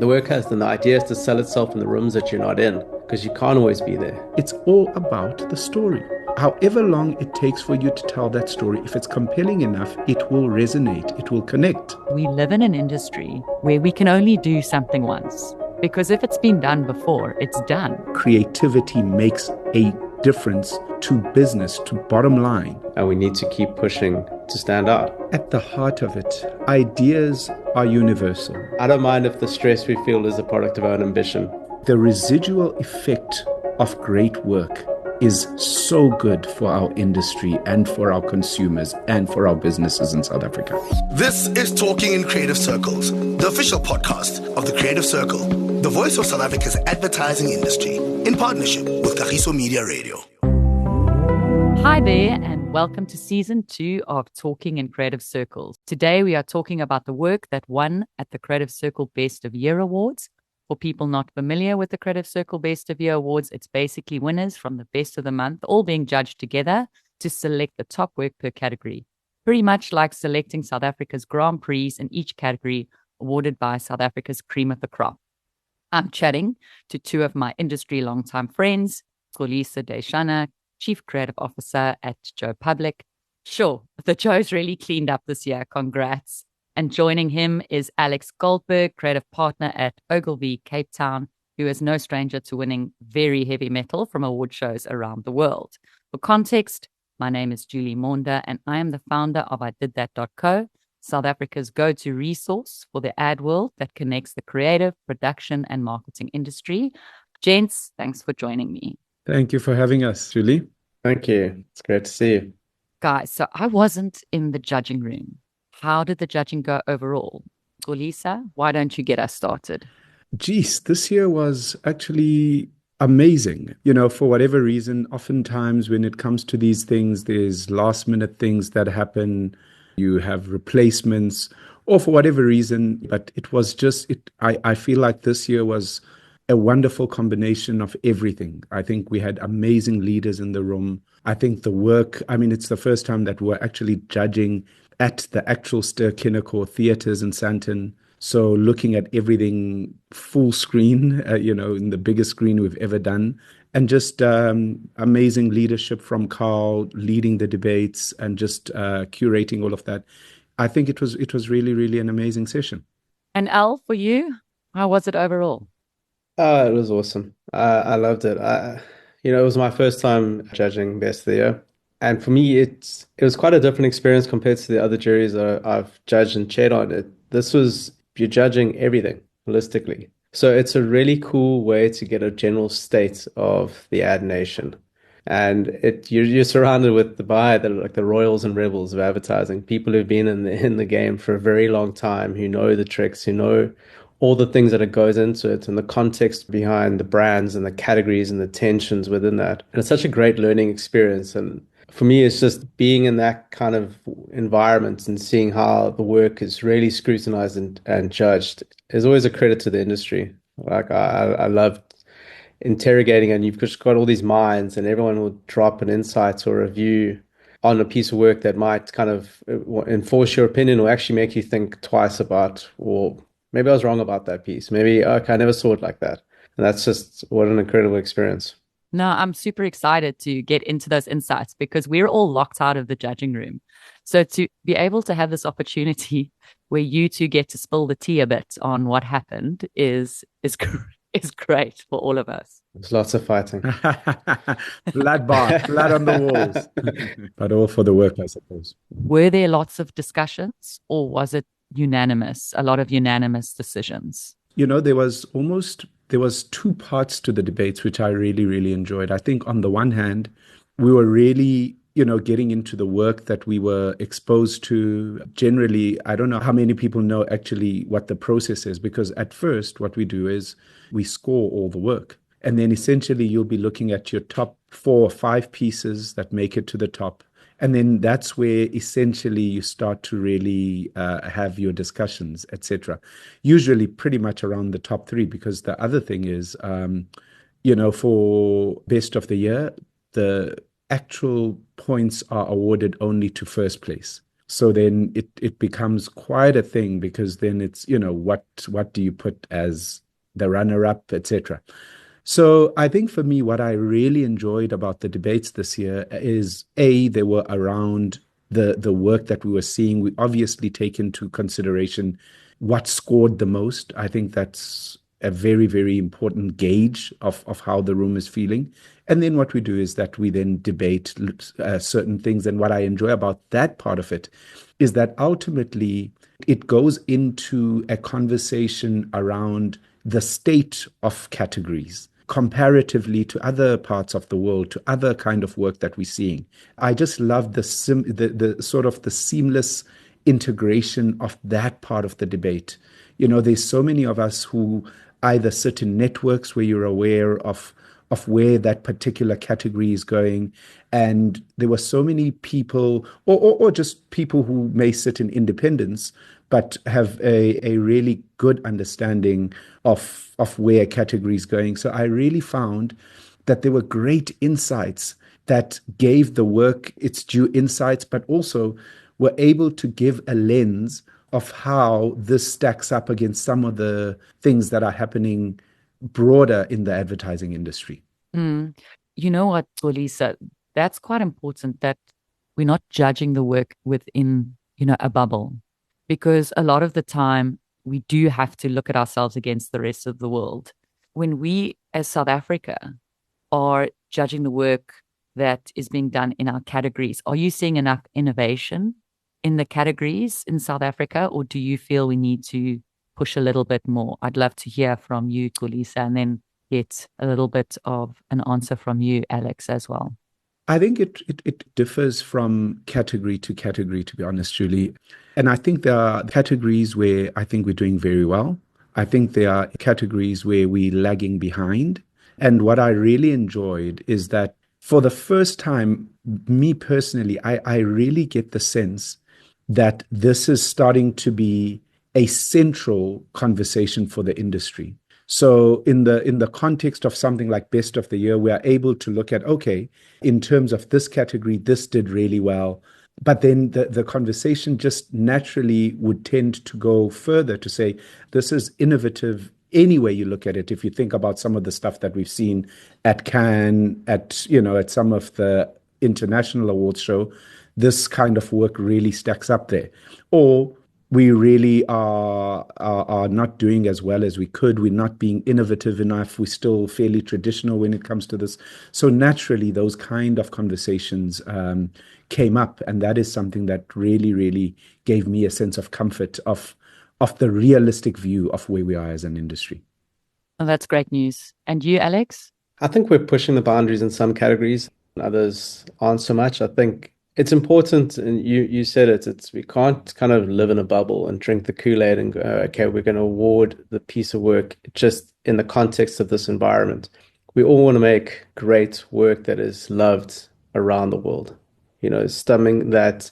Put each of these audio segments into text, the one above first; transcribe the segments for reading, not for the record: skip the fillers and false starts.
The work has the idea is to sell itself in the rooms that you're not in, because you can't always be there. It's all about the story. However long it takes for you to tell that story, if it's compelling enough, it will resonate, it will connect. We live in an industry where we can only do something once, because if it's been done before, it's done. Creativity makes a difference to business, to bottom line. And we need to keep pushing to stand out. At the heart of it, ideas are universal. I don't mind if the stress we feel is a product of our own ambition. The residual effect of great work is so good for our industry and for our consumers and for our businesses in South Africa. This is Talking in Creative Circles, the official podcast of the Creative Circle, the voice of South Africa's advertising industry, in partnership with Kagiso Media Radio. Hi there, and welcome to Season 2 of Talking in Creative Circles. Today we are talking about the work that won at the Creative Circle Best of Year Awards. For people not familiar with the Creative Circle Best of Year Awards, it's basically winners from the best of the month, all being judged together to select the top work per category. Pretty much like selecting South Africa's Grand Prix in each category, awarded by South Africa's cream of the crop. I'm chatting to two of my industry longtime friends, Xolisa Dyeshana, Chief Creative Officer at Joe Public. Sure, the Joe's really cleaned up this year, congrats. And joining him is Alex Goldberg, creative partner at Ogilvy Cape Town, who is no stranger to winning very heavy metal from award shows around the world. For context, my name is Julie Maunder, and I am the founder of ididthat.co, South Africa's go-to resource for the ad world that connects the creative, production, and marketing industry. Gents, thanks for joining me. Thank you for having us, Julie. Thank you. It's great to see you. Guys, so I wasn't in the judging room. How did the judging go overall? Xolisa, why don't you get us started? Geez, this year was actually amazing. You know, for whatever reason, oftentimes when it comes to these things, there's last minute things that happen. You have replacements or for whatever reason, but it was just, I feel like this year was a wonderful combination of everything. I think we had amazing leaders in the room. I think the work, it's the first time that we're actually judging at the actual Ster-Kinekor theaters in Sandton. So looking at everything full screen, in the biggest screen we've ever done. And just amazing leadership from Carl, leading the debates and just curating all of that. I think it was really, really an amazing session. And Al, for you, how was it overall? It was awesome. I loved it. It was my first time judging Best of the Year. And for me, it was quite a different experience compared to the other juries that I've judged and chaired on. You're judging everything holistically. So it's a really cool way to get a general state of the ad nation. And you're surrounded with the royals and rebels of advertising, people who've been in the game for a very long time, who know the tricks, who know all the things that it goes into it and the context behind the brands and the categories and the tensions within that. And it's such a great learning experience. And for me, it's just being in that kind of environment and seeing how the work is really scrutinized and judged is always a credit to the industry. Like I loved interrogating, and you've just got all these minds and everyone will drop an insight or a view on a piece of work that might kind of enforce your opinion or actually make you think twice about, well, maybe I was wrong about that piece. Maybe, okay, I never saw it like that. And that's just what an incredible experience. No, I'm super excited to get into those insights because we're all locked out of the judging room. So to be able to have this opportunity where you two get to spill the tea a bit on what happened is great for all of us. There's lots of fighting. Blood on the walls. But all for the work, I suppose. Were there lots of discussions or was it unanimous, a lot of unanimous decisions? There was two parts to the debates, which I really, really enjoyed. I think on the one hand, we were really, getting into the work that we were exposed to. Generally, I don't know how many people know actually what the process is, because at first what we do is we score all the work. And then essentially you'll be looking at your top 4 or 5 pieces that make it to the top. And then that's where essentially you start to really have your discussions, etc. Usually pretty much around the top 3, because the other thing is, for Best of the Year, the actual points are awarded only to first place. So then it becomes quite a thing, because then it's, what do you put as the runner-up, etc. So I think for me, what I really enjoyed about the debates this year is, A, they were around the work that we were seeing. We obviously take into consideration what scored the most. I think that's a very, very important gauge of how the room is feeling. And then what we do is that we then debate certain things. And what I enjoy about that part of it is that ultimately it goes into a conversation around the state of categories comparatively to other parts of the world, to other kind of work that we're seeing. I just love the sort of the seamless integration of that part of the debate. There's so many of us who either sit in networks where you're aware of where that particular category is going. And there were so many people, or just people who may sit in independence, but have a really good understanding of where a category is going. So I really found that there were great insights that gave the work its due insights, but also were able to give a lens of how this stacks up against some of the things that are happening broader in the advertising industry. Mm. You know what, Xolisa, that's quite important, that we're not judging the work within, a bubble, because a lot of the time we do have to look at ourselves against the rest of the world. When we, as South Africa, are judging the work that is being done in our categories, are you seeing enough innovation in the categories in South Africa, or do you feel we need to push a little bit more? I'd love to hear from you, Xolisa, and then get a little bit of an answer from you, Alex, as well. I think it differs from category to category, to be honest, Julie. And I think there are categories where I think we're doing very well. I think there are categories where we're lagging behind. And what I really enjoyed is that for the first time, me personally, I really get the sense that this is starting to be a central conversation for the industry. So in the context of something like Best of the Year, we are able to look at, okay, in terms of this category, this did really well. But then the conversation just naturally would tend to go further to say, this is innovative any way you look at it. If you think about some of the stuff that we've seen at Cannes, at some of the international awards show, this kind of work really stacks up there. Or we really are not doing as well as we could. We're not being innovative enough. We're still fairly traditional when it comes to this. So naturally, those kind of conversations came up. And that is something that really, really gave me a sense of comfort of the realistic view of where we are as an industry. Oh, that's great news. And you, Alex? I think we're pushing the boundaries in some categories, others aren't so much. I think it's important, and you said it's we can't kind of live in a bubble and drink the Kool-Aid and go, okay, we're going to award the piece of work just in the context of this environment. We all want to make great work that is loved around the world. Something that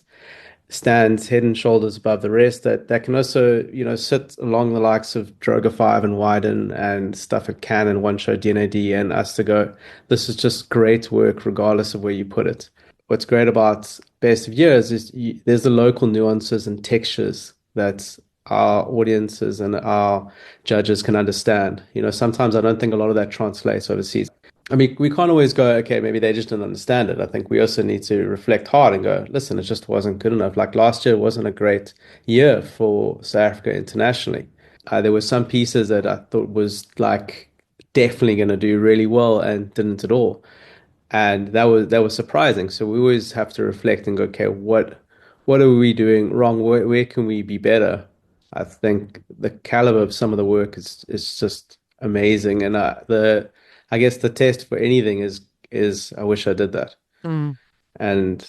stands head and shoulders above the rest, that can also, sit along the likes of Droga 5 and Wyden and stuff at Cannes and One Show DNAD and us to go, this is just great work regardless of where you put it. What's great about Best of Years is there's the local nuances and textures that our audiences and our judges can understand. Sometimes I don't think a lot of that translates overseas. I mean, we can't always go, okay, maybe they just didn't understand it. I think we also need to reflect hard and go, listen, it just wasn't good enough. Like last year wasn't a great year for South Africa internationally. There were some pieces that I thought was like definitely going to do really well and didn't at all. And that was surprising. So we always have to reflect and go, okay, what are we doing wrong? Where can we be better? I think the caliber of some of the work is just amazing. And I guess the test for anything is I wish I did that. Mm. And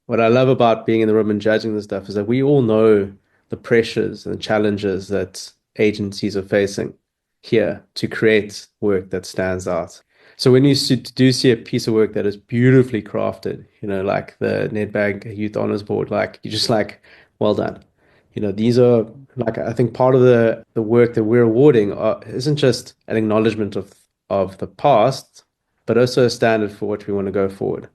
what I love about being in the room and judging this stuff is that we all know the pressures and challenges that agencies are facing here to create work that stands out. So when you do see a piece of work that is beautifully crafted, like the Nedbank Youth Honors Board, like you're just like, well done. These are like, I think part of the work that we're awarding isn't just an acknowledgement of the past, but also a standard for what we want to go forward.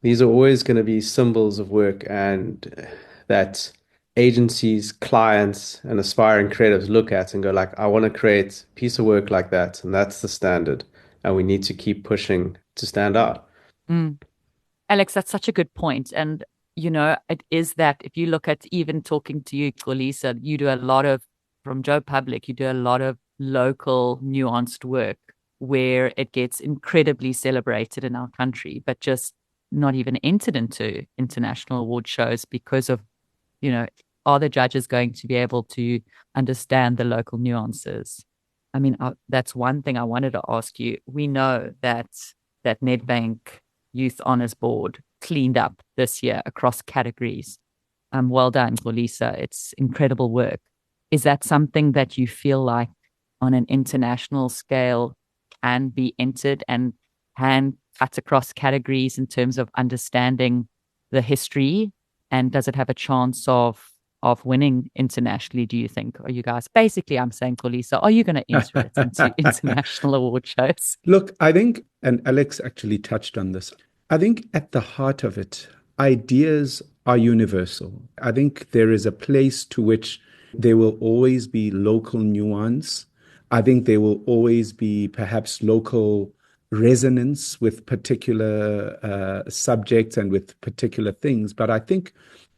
These are always going to be symbols of work, and that agencies, clients, and aspiring creatives look at and go like, I want to create a piece of work like that, and that's the standard, and we need to keep pushing to stand out. Mm. Alex, that's such a good point. And, it is that if you look at even talking to you, Xolisa, you do a lot of, from Joe Public, you do a lot of local nuanced work where it gets incredibly celebrated in our country, but just not even entered into international award shows because of, are the judges going to be able to understand the local nuances? I mean, that's one thing I wanted to ask you. We know that Nedbank Youth Honours Board cleaned up this year across categories. Well done, Xolisa. It's incredible work. Is that something that you feel like on an international scale can be entered and can cut across categories in terms of understanding the history? And does it have a chance of winning internationally, do you think? Are you guys, basically, I'm saying, Xolisa, are you going to enter it into international award shows? Look, I think, and Alex actually touched on this, I think at the heart of it, ideas are universal. I think there is a place to which there will always be local nuance. I think there will always be perhaps local resonance with particular subjects and with particular things. But I think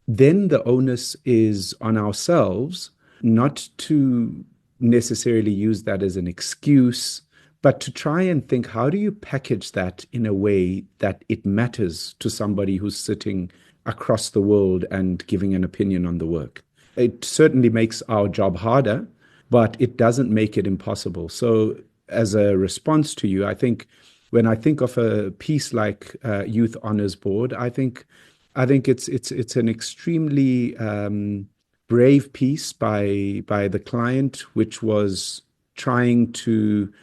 then the onus is on ourselves not to necessarily use that as an excuse, but to try and think, how do you package that in a way that it matters to somebody who's sitting across the world and giving an opinion on the work? It certainly makes our job harder, but it doesn't make it impossible. So as a response to you, I think when I think of a piece like Youth Honours Board, I think it's an extremely brave piece by the client, which was trying to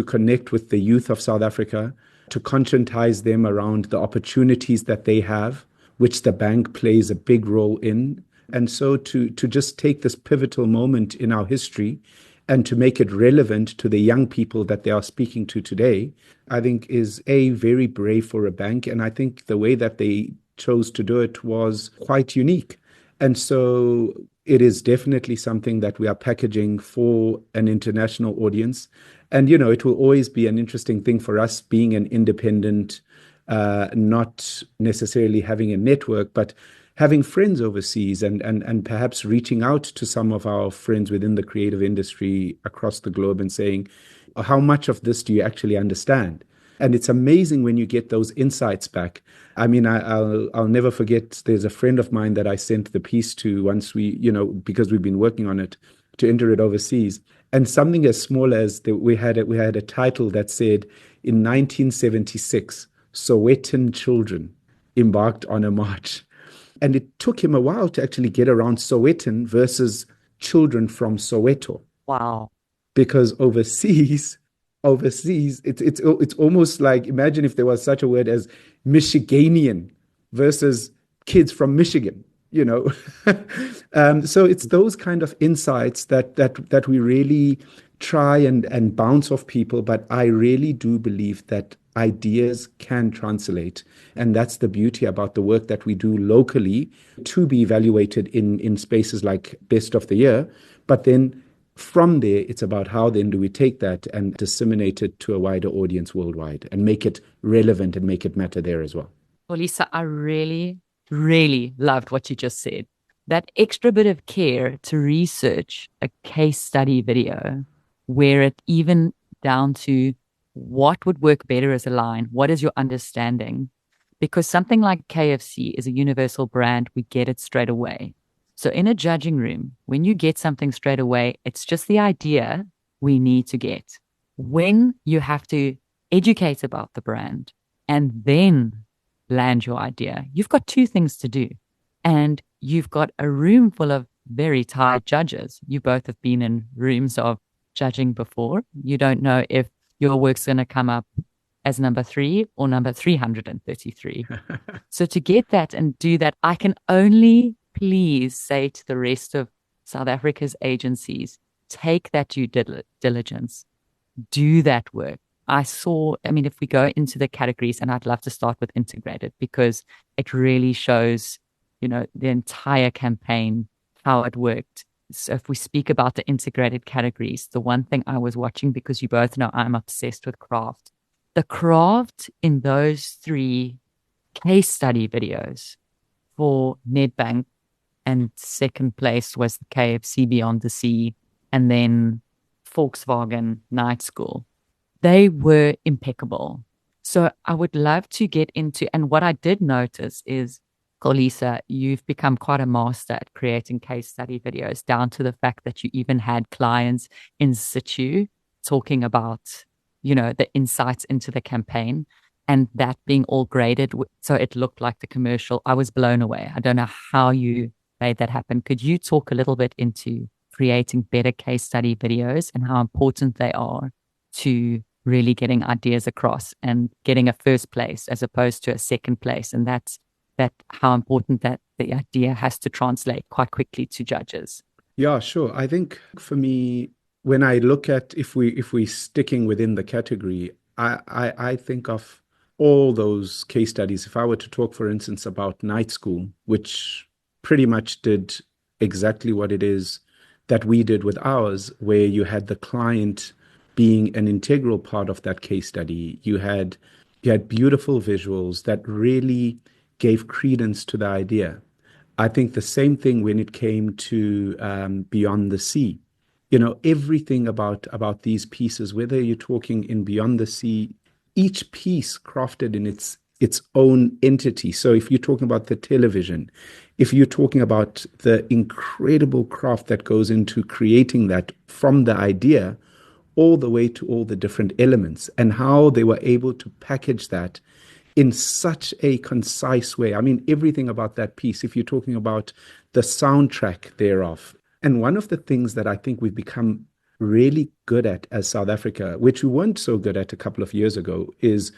connect with the youth of South Africa, to conscientize them around the opportunities that they have, which the bank plays a big role in. And so to just take this pivotal moment in our history and to make it relevant to the young people that they are speaking to today, I think is very brave for a bank. And I think the way that they chose to do it was quite unique. And so it is definitely something that we are packaging for an international audience. And, it will always be an interesting thing for us being an independent, not necessarily having a network, but having friends overseas and perhaps reaching out to some of our friends within the creative industry across the globe and saying, how much of this do you actually understand? And it's amazing when you get those insights back. I mean, I'll never forget, there's a friend of mine that I sent the piece to once we, because we've been working on it, to enter it overseas. And something as small as we had a title that said, in 1976, Sowetan children embarked on a march. And it took him a while to actually get around Sowetan versus children from Soweto. Wow. Because overseas, it's almost like, imagine if there was such a word as Michiganian versus kids from Michigan, So it's those kind of insights that we really try and bounce off people. But I really do believe that ideas can translate. And that's the beauty about the work that we do locally to be evaluated in spaces like Best of the Year. But then from there, it's about how then do we take that and disseminate it to a wider audience worldwide and make it relevant and make it matter there as well. Well, Lisa, I really, really loved what you just said. That extra bit of care to research a case study video where it even down to what would work better as a line, what is your understanding? Because something like KFC is a universal brand, we get it straight away. So in a judging room, when you get something straight away, it's just the idea we need to get. When you have to educate about the brand and then land your idea, you've got two things to do. And you've got a room full of very tired judges. You both have been in rooms of judging before. You don't know if your work's going to come up as number 3 or number 333. So to get that and do that, I can only please say to the rest of South Africa's agencies, take that due diligence, do that work. If we go into the categories, and I'd love to start with integrated because it really shows, the entire campaign, how it worked. So if we speak about the integrated categories, the one thing I was watching, because you both know I'm obsessed with craft, the craft in those 3 case study videos for Nedbank, and second place was the KFC Beyond the Sea, and then Volkswagen Night School. They were impeccable. So I would love to get into, and what I did notice is, Xolisa, you've become quite a master at creating case study videos, down to the fact that you even had clients in situ talking about, the insights into the campaign, and that being all graded. So it looked like the commercial. I was blown away. I don't know how you made that happen. Could you talk a little bit into creating better case study videos and how important they are to really getting ideas across and getting a first place as opposed to a second place? And that's how important that the idea has to translate quite quickly to judges. Yeah, sure. I think for me, when I look at if we sticking within the category, I think of all those case studies. If I were to talk, for instance, about Night School, which pretty much did exactly what it is that we did with ours, where you had the client being an integral part of that case study. You had beautiful visuals that really gave credence to the idea. I think the same thing when it came to Beyond the Sea. Everything about these pieces, whether you're talking in Beyond the Sea, each piece crafted in its own entity. So if you're talking about the television, if you're talking about the incredible craft that goes into creating that from the idea all the way to all the different elements, and how they were able to package that in such a concise way. I mean, everything about that piece, if you're talking about the soundtrack thereof. And one of the things that I think we've become really good at as South Africa, which we weren't so good at a couple of years ago, is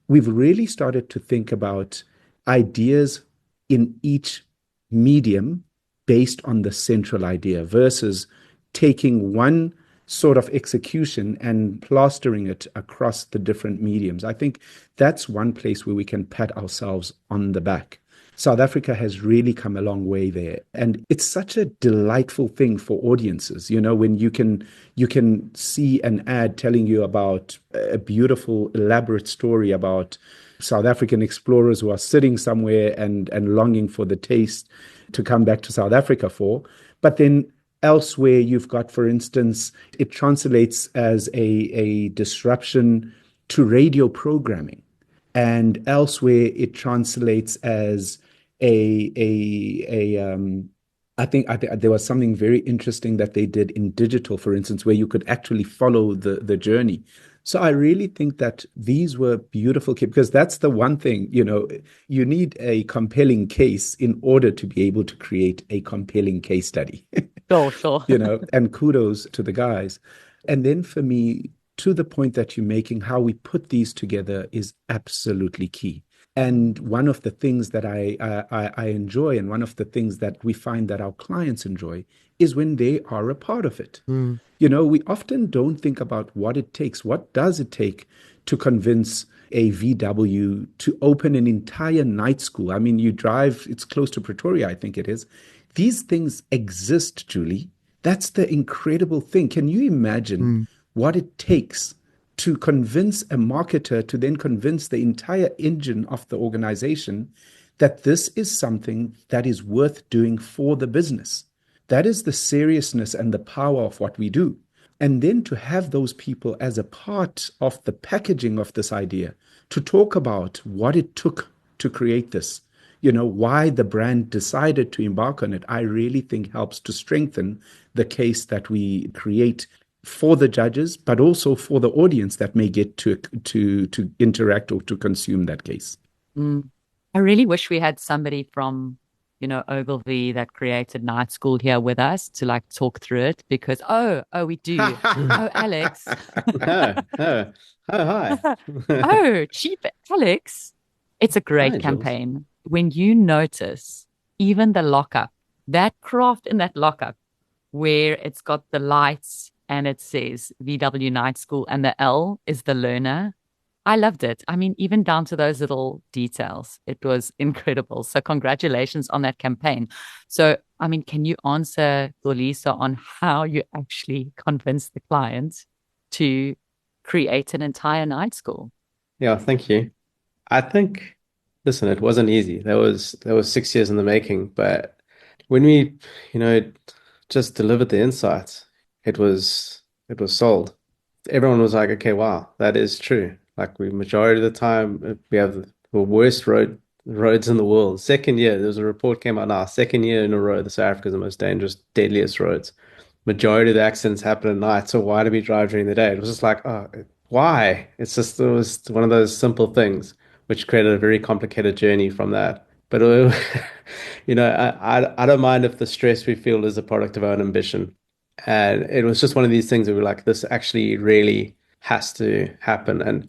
we've really started to think about ideas in each medium based on the central idea versus taking one sort of execution and plastering it across the different mediums. I think that's one place where we can pat ourselves on the back. South Africa has really come a long way there. And it's such a delightful thing for audiences, when you can see an ad telling you about a beautiful, elaborate story about South African explorers who are sitting somewhere and longing for the taste to come back to South Africa for. But then elsewhere, you've got, for instance, it translates as a disruption to radio programming. And elsewhere, it translates as I think there was something very interesting that they did in digital, for instance, where you could actually follow the journey. So I really think that these were beautiful, because that's the one thing, you need a compelling case in order to be able to create a compelling case study. Sure. And kudos to the guys. And then for me, to the point that you're making, how we put these together is absolutely key. And one of the things that I enjoy, and one of the things that we find that our clients enjoy, is when they are a part of it. We often don't think about what it takes. What does it take to convince a VW to open an entire night school? I mean, you drive, it's close to Pretoria, I think it is. These things exist, Julie. That's the incredible thing. Can you imagine what it takes to convince a marketer to then convince the entire engine of the organization that this is something that is worth doing for the business? That is the seriousness and the power of what we do. And then to have those people as a part of the packaging of this idea, to talk about what it took to create this, why the brand decided to embark on it, I really think helps to strengthen the case that we create for the judges, but also for the audience that may get to interact or to consume that case. I really wish we had somebody from, Ogilvy that created Night School here with us to talk through it, because, we do. Oh, Alex. Oh, hi. Oh, Chief Alex. It's a great Hi, campaign. Jules. When you notice even the lockup, that craft in that lockup, where it's got the lights and it says VW Night School and the L is the learner. I loved it. I mean, even down to those little details, it was incredible. So congratulations on that campaign. So, I mean, can you answer Xolisa on how you actually convinced the client to create an entire night school? Yeah, thank you. I think, listen, it wasn't easy. That was 6 years in the making, but when we, you know, just delivered the insights, it was sold. Everyone was like, okay, wow, that is true. Like we majority of the time we have the worst roads in the world. Second year, there was a report came out now, second year in a row, the South Africa is the most dangerous, deadliest roads. Majority of the accidents happen at night, so why do we drive during the day? It was just like, oh, why? It was one of those simple things which created a very complicated journey from that. But I don't mind if the stress we feel is a product of our own ambition. And it was just one of these things that we're like, this actually really has to happen. And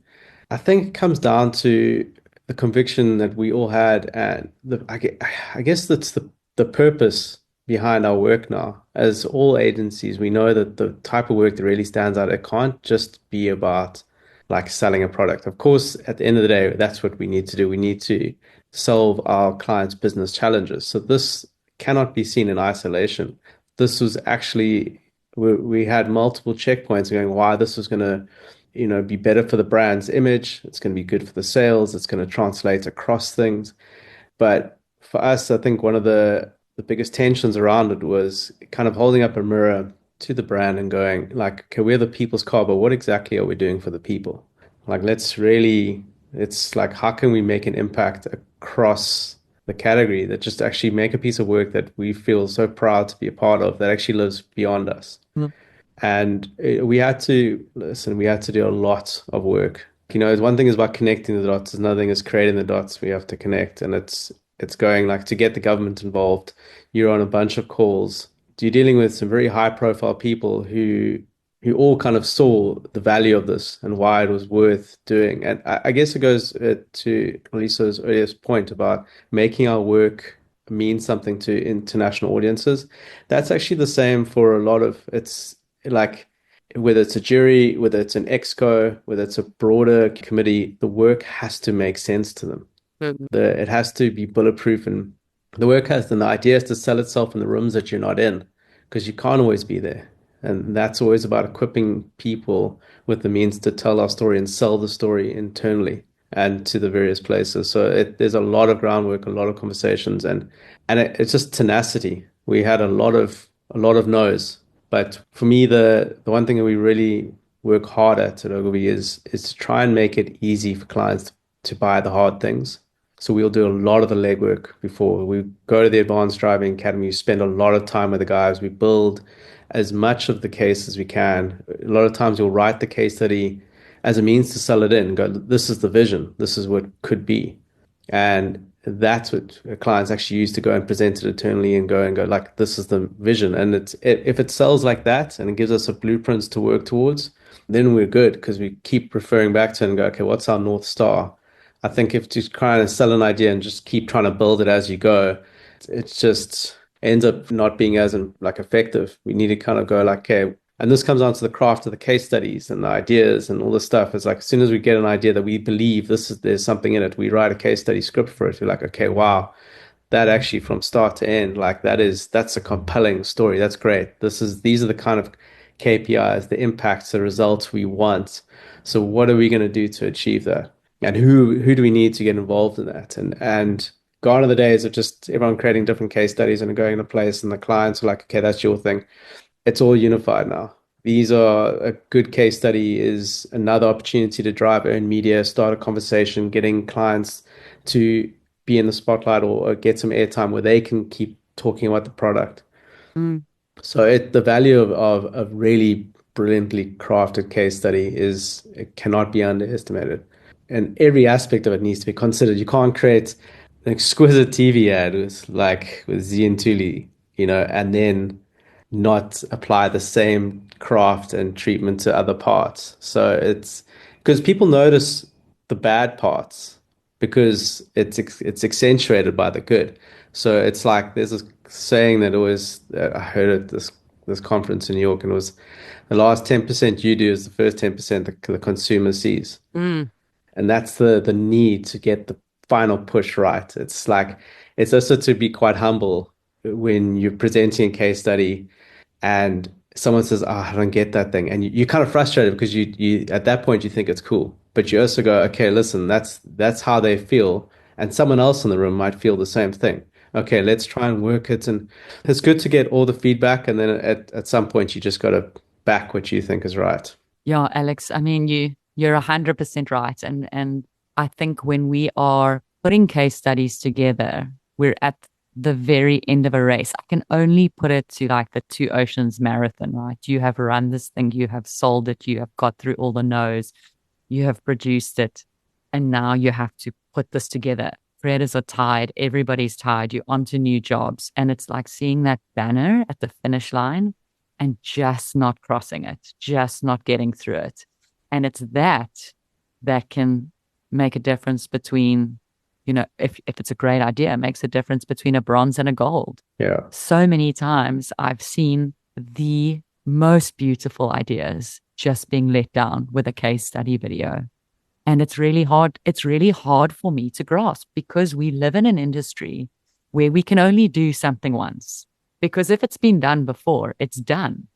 I think it comes down to the conviction that we all had, and I guess that's the purpose behind our work now. As all agencies, we know that the type of work that really stands out, it can't just be about like selling a product. Of course, at the end of the day, that's what we need to do. We need to solve our clients' business challenges. So this cannot be seen in isolation. This was actually we had multiple checkpoints going why this was going to be better for the brand's image. It's going to be good for the sales. It's going to translate across things. But for us, I think one of the biggest tensions around it was kind of holding up a mirror to the brand and going like, okay, we're the people's car, but what exactly are we doing for the people? Like, it's like, how can we make an impact across the category that just actually make a piece of work that we feel so proud to be a part of that actually lives beyond us? And we had to listen, we had to do a lot of work. One thing is about connecting the dots, another thing is creating the dots we have to connect. And it's going like to get the government involved. You're on a bunch of calls. You're dealing with some very high profile people who all kind of saw the value of this and why it was worth doing. And I guess it goes to Lisa's earliest point about making our work mean something to international audiences. That's actually the same for a lot of it's like whether it's a jury, whether it's an exco, whether it's a broader committee, the work has to make sense to them. It has to be bulletproof, and the idea is to sell itself in the rooms that you're not in because you can't always be there. And that's always about equipping people with the means to tell our story and sell the story internally and to the various places. So there's a lot of groundwork, a lot of conversations, and it's just tenacity. We had a lot of no's. But for me, the one thing that we really work hard at Ogilvy is to try and make it easy for clients to buy the hard things. So we'll do a lot of the legwork before we go to the Advanced Driving Academy. We spend a lot of time with the guys. We build as much of the case as we can. A lot of times we'll write the case study as a means to sell it in. Go, this is the vision. This is what could be. And that's what clients actually use to go and present it internally and go like, this is the vision. And if it sells like that and it gives us a blueprint to work towards, then we're good because we keep referring back to it and go, okay, what's our North Star? I think if you try and sell an idea and just keep trying to build it as you go, it just ends up not being as like effective. We need to kind of go like, okay, and this comes down to the craft of the case studies and the ideas and all this stuff. It's like as soon as we get an idea that we believe there's something in it, we write a case study script for it. We're like, okay, wow, that actually from start to end, like that's a compelling story. That's great. These are the kind of KPIs, the impacts, the results we want. So what are we going to do to achieve that? And who do we need to get involved in that? And gone are the days of just everyone creating different case studies and going in a place and the clients are like, okay, that's your thing. It's all unified now. A good case study is another opportunity to drive earned media, start a conversation, getting clients to be in the spotlight or get some airtime where they can keep talking about the product. So the value of really brilliantly crafted case study it cannot be underestimated. And every aspect of it needs to be considered. You can't create an exquisite TV ad with Z and Tuli, and then not apply the same craft and treatment to other parts. So it's because people notice the bad parts because it's accentuated by the good. So it's like there's this saying that I heard at this conference in New York, and it was the last 10% you do is the first 10% the consumer sees. And that's the need to get the final push right. It's like it's also to be quite humble when you're presenting a case study and someone says, "Oh, I don't get that thing," and you're kind of frustrated because you at that point you think it's cool, but you also go, "Okay, listen, that's how they feel, and someone else in the room might feel the same thing. Okay, let's try and work it." And it's good to get all the feedback, and then at some point you just got to back what you think is right. Yeah, Alex, I mean, you're 100% right. And I think when we are putting case studies together, we're at the very end of a race. I can only put it to like the Two Oceans Marathon, right? You have run this thing, you have sold it, you have got through all the no's, you have produced it, and now you have to put this together. Creators are tired, everybody's tired, you're onto new jobs. And it's like seeing that banner at the finish line and just not crossing it, just not getting through it. And it's that can make a difference between, if it's a great idea, it makes a difference between a bronze and a gold. Yeah. So many times I've seen the most beautiful ideas just being let down with a case study video. And it's really hard. It's really hard for me to grasp because we live in an industry where we can only do something once. Because if it's been done before, it's done.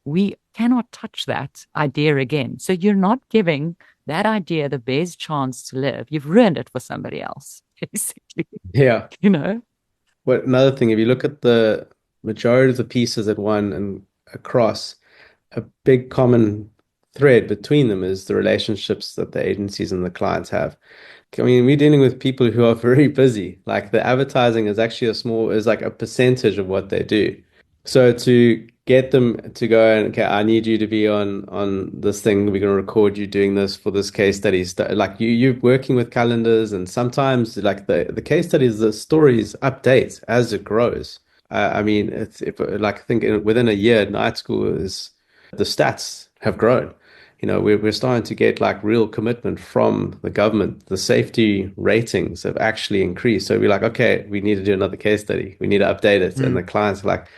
We cannot touch that idea again. So you're not giving that idea the best chance to live. You've ruined it for somebody else, basically. Yeah. Well, another thing, if you look at the majority of the pieces that won and across, a big common thread between them is the relationships that the agencies and the clients have. I mean, we're dealing with people who are very busy. Like the advertising is actually is like a percentage of what they do. So to get them to go and, okay, I need you to be on this thing. We're going to record you doing this for this case study. Like you're working with calendars, and sometimes like the case studies, the stories update as it grows. I mean, I think within a year, night school the stats have grown. We're starting to get like real commitment from the government. The safety ratings have actually increased. So we're like, okay, we need to do another case study. We need to update it. And the clients are like,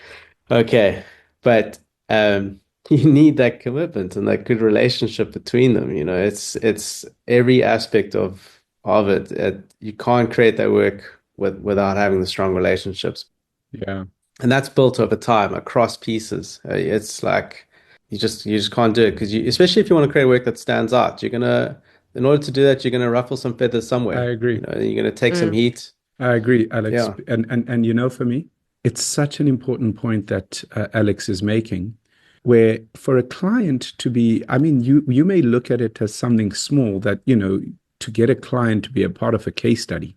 okay, but you need that commitment and that good relationship between them. It's every aspect of it. You can't create that work without having the strong relationships. Yeah. And that's built over time across pieces. It's like you just can't do it because especially if you want to create work that stands out, in order to do that, you're gonna ruffle some feathers somewhere. I agree. You're gonna take some heat. I agree, Alex. Yeah. And for me, it's such an important point that Alex is making, where for a client to be, I mean, you may look at it as something small that, to get a client to be a part of a case study.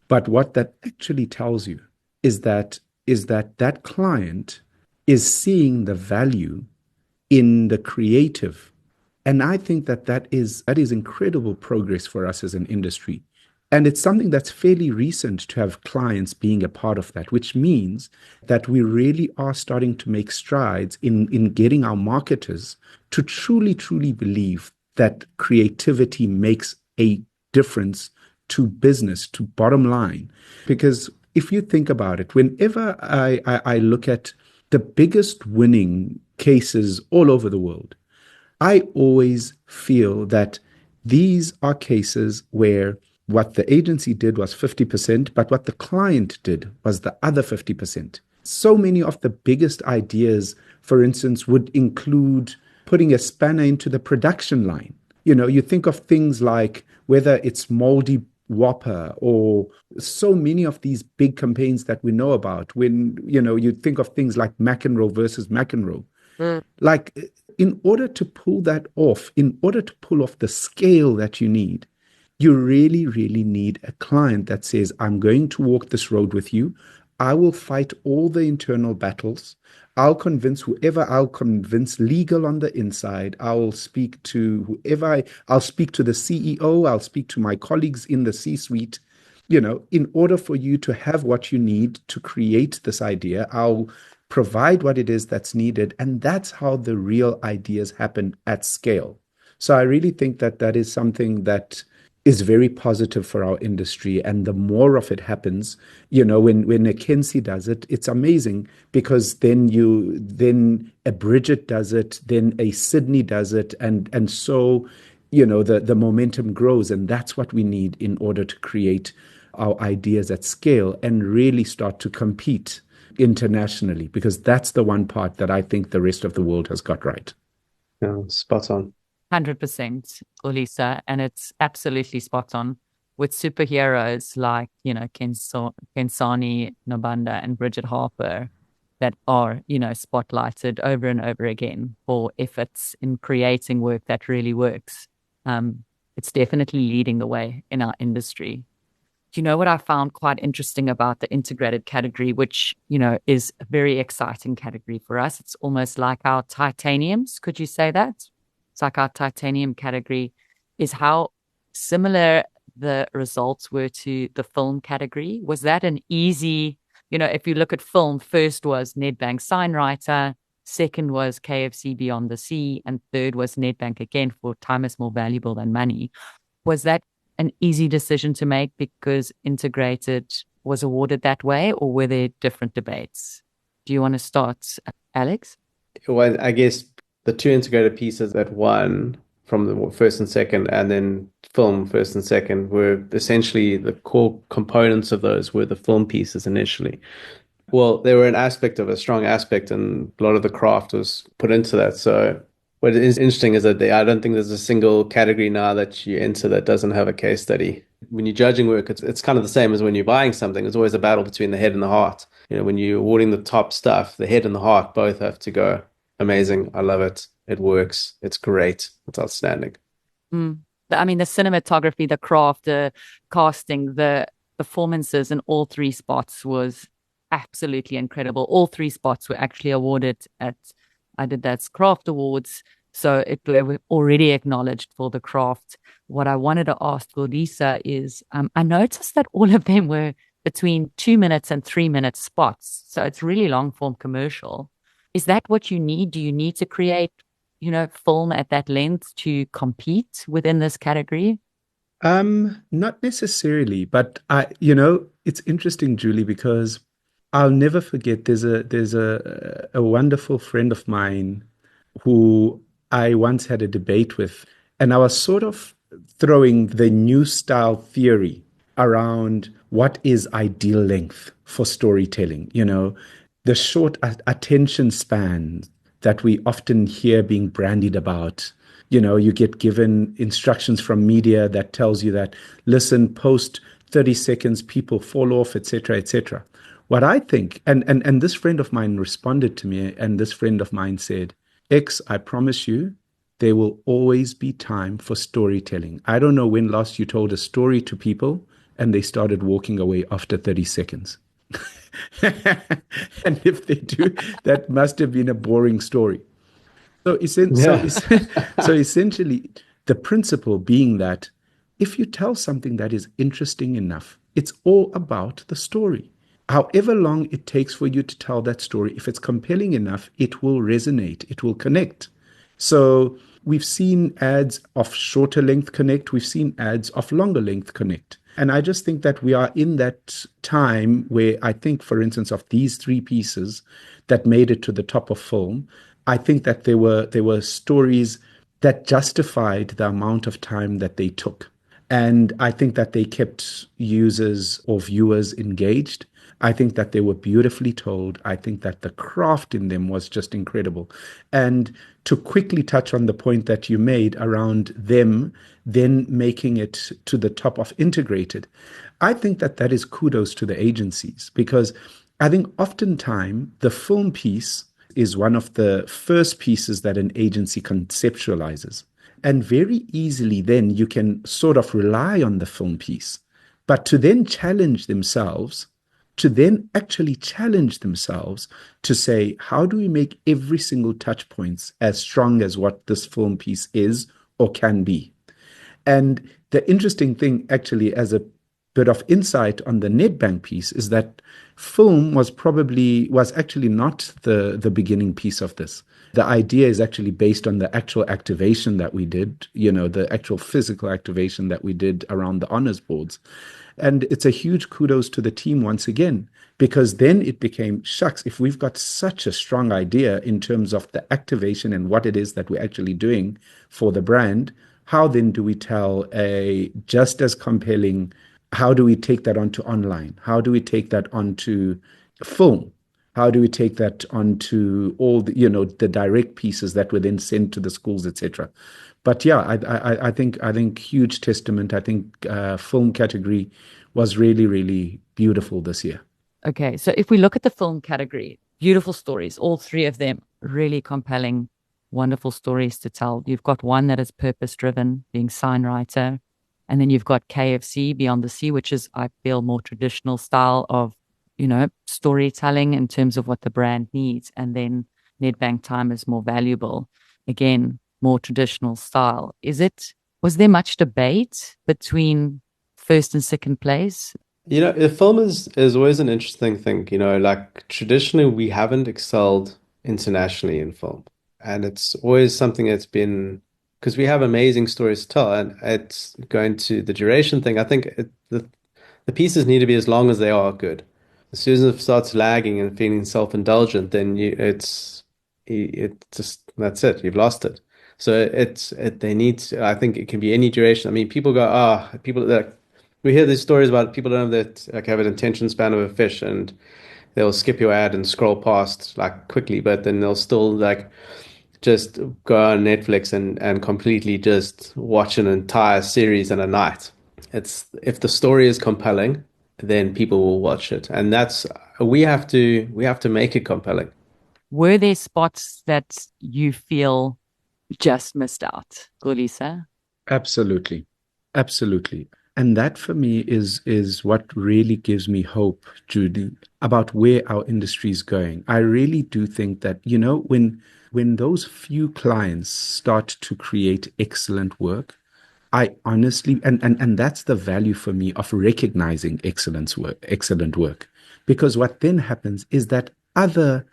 But what that actually tells you is that that client is seeing the value in the creative. And I think that is incredible progress for us as an industry. And it's something that's fairly recent to have clients being a part of that, which means that we really are starting to make strides in getting our marketers to truly, truly believe that creativity makes a difference to business, to bottom line. Because if you think about it, whenever I look at the biggest winning cases all over the world, I always feel that these are cases where what the agency did was 50%, but what the client did was the other 50%. So many of the biggest ideas, for instance, would include putting a spanner into the production line. You think of things like whether it's Moldy Whopper or so many of these big campaigns that we know about when, you think of things like McEnroe versus McEnroe. Like in order to pull that off, in order to pull off the scale that you need, you really, really need a client that says, I'm going to walk this road with you. I will fight all the internal battles. I'll convince whoever I'll convince legal on the inside. I'll speak to whoever I'll speak to the CEO. I'll speak to my colleagues in the C-suite. In order for you to have what you need to create this idea, I'll provide what it is that's needed. And that's how the real ideas happen at scale. So I really think that is something that is very positive for our industry. And the more of it happens, when a Kenzie does it, it's amazing because then a Bridget does it, then a Sydney does it. And so, the momentum grows. And that's what we need in order to create our ideas at scale and really start to compete internationally, because that's the one part that I think the rest of the world has got right. Yeah, spot on. 100%, Xolisa, and it's absolutely spot on with superheroes like, Kensani Nobanda and Bridget Harper that are, spotlighted over and over again for efforts in creating work that really works. It's definitely leading the way in our industry. You know what I found quite interesting about the integrated category, which, is a very exciting category for us. It's almost like our titaniums. Could you say that? It's like our titanium category, is how similar the results were to the film category. Was that an easy, if you look at film, first was Nedbank Signwriter, second was KFC Beyond the Sea, and third was Nedbank again for Time is More Valuable Than Money. Was that an easy decision to make because integrated was awarded that way, or were there different debates? Do you want to start, Alex? Well, I guess the two integrated pieces that won from the first and second, and then film first and second, were essentially the core components of those were the film pieces initially. Well, they were a strong aspect, and a lot of the craft was put into that. So what is interesting is that I don't think there's a single category now that you enter that doesn't have a case study. When you're judging work, it's kind of the same as when you're buying something. There's always a battle between the head and the heart. When you're awarding the top stuff, the head and the heart both have to go, amazing, I love it, it works, it's great, it's outstanding. I mean, the cinematography, the craft, the casting, the performances in all three spots was absolutely incredible. All three spots were actually awarded at Adidas Craft Awards, so they were already acknowledged for the craft. What I wanted to ask Xolisa is, I noticed that all of them were between 2 minutes and 3 minute spots, so it's really long form commercial. Is that what you need? Do you need to create, film at that length to compete within this category? Not necessarily, but it's interesting, Julie, because I'll never forget. There's a wonderful friend of mine who I once had a debate with, and I was sort of throwing the new style theory around what is ideal length for storytelling. The short attention span that we often hear being brandied about. You get given instructions from media that tells you that, listen, post 30 seconds, people fall off, etc., etc. What I think, and this friend of mine responded to me, and this friend of mine said, X, I promise you, there will always be time for storytelling. I don't know when last you told a story to people and they started walking away after 30 seconds. And if they do, that must have been a boring story. So essentially, the principle being that if you tell something that is interesting enough, it's all about the story. However long it takes for you to tell that story, if it's compelling enough, it will resonate, it will connect. So we've seen ads of shorter length connect, we've seen ads of longer length connect. And I just think that we are in that time where I think, for instance, of these three pieces that made it to the top of film, I think that there were stories that justified the amount of time that they took. And I think that they kept users or viewers engaged. I think that they were beautifully told. I think that the craft in them was just incredible. And to quickly touch on the point that you made around them then making it to the top of integrated, I think that that is kudos to the agencies, because I think oftentimes the film piece is one of the first pieces that an agency conceptualizes. And very easily then you can sort of rely on the film piece. But to then challenge themselves, to then actually challenge themselves to say, how do we make every single touch points as strong as what this film piece is or can be? And the interesting thing, actually, as a bit of insight on the Nedbank piece, is that film was actually not the beginning piece of this. The idea is actually based on the actual activation that we did, the actual physical activation that we did around the honors boards. And it's a huge kudos to the team once again, because then it became, shucks, if we've got such a strong idea in terms of the activation and what it is that we're actually doing for the brand, how then do we tell a just as compelling, how do we take that onto online? How do we take that onto film? How do we take that onto all the, the direct pieces that were then sent to the schools, etc.? But yeah, I think huge testament. I think film category was really, really beautiful this year. Okay, so if we look at the film category, beautiful stories, all three of them really compelling, wonderful stories to tell. You've got one that is purpose driven, being Signwriter, and then you've got KFC Beyond the Sea, which is, I feel, more traditional style of, storytelling in terms of what the brand needs. And then Nedbank Time is more valuable. Again, more traditional style. Was there much debate between first and second place? The film is always an interesting thing. Like traditionally we haven't excelled internationally in film. And it's always something that's been because we have amazing stories to tell, and it's going to the duration thing. I think the pieces need to be as long as they are good. As soon as it starts lagging and feeling self-indulgent, then it just that's it. You've lost it. So they need to, I think it can be any duration. I mean, people go, people that we hear these stories about people don't have that like have an attention span of a fish, and they'll skip your ad and scroll past like quickly, but then they'll still like just go on Netflix and completely just watch an entire series in a night. It's if the story is compelling, then people will watch it, and that's we have to make it compelling. Were there spots that you feel just missed out, Xolisa? Absolutely. Absolutely. And that for me is what really gives me hope, Judy, about where our industry is going. I really do think that, when those few clients start to create excellent work, I honestly, and that's the value for me of recognizing excellent work. Because what then happens is that other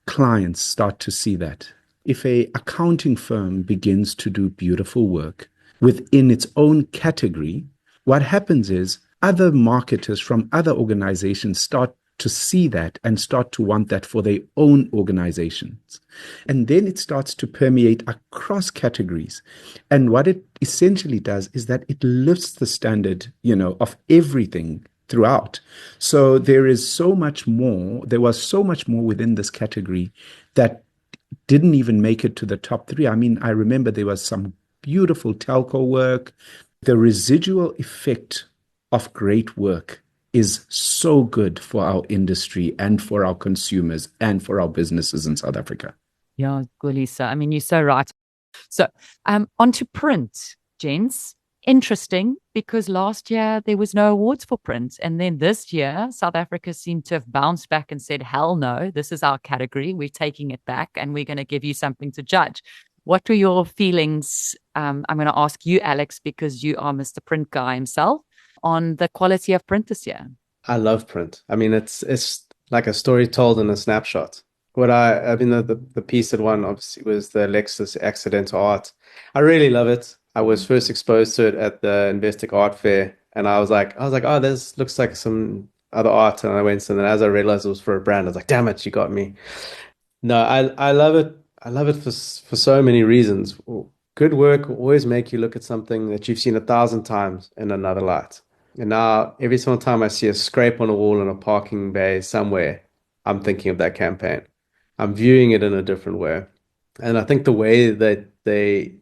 clients start to see that. If a accounting firm begins to do beautiful work within its own category, what happens is other marketers from other organizations start to see that and start to want that for their own organizations. And then it starts to permeate across categories. And what it essentially does is that it lifts the standard, of everything throughout. So there was so much more within this category that didn't even make it to the top three. I mean, I remember there was some beautiful telco work. The residual effect of great work is so good for our industry and for our consumers and for our businesses in South Africa. Yeah, Xolisa. I mean, you're so right. So, onto print, gents. Interesting, because last year there was no awards for print. And then this year, South Africa seemed to have bounced back and said, hell no, this is our category. We're taking it back and we're going to give you something to judge. What were your feelings? I'm going to ask you, Alex, because you are Mr. Print guy himself, on the quality of print this year. I love print. I mean, it's like a story told in a snapshot. The piece that won obviously was the Lexus Accidental Art. I really love it. I was first exposed to it at the Investec Art Fair, and I was like, oh, this looks like some other art, and I went, and then as I realized it was for a brand, I was like, damn it, you got me. No, I love it. I love it for so many reasons. Good work will always make you look at something that you've seen 1,000 times in another light. And now, every single time I see a scrape on a wall in a parking bay somewhere, I'm thinking of that campaign. I'm viewing it in a different way. And I think the way that they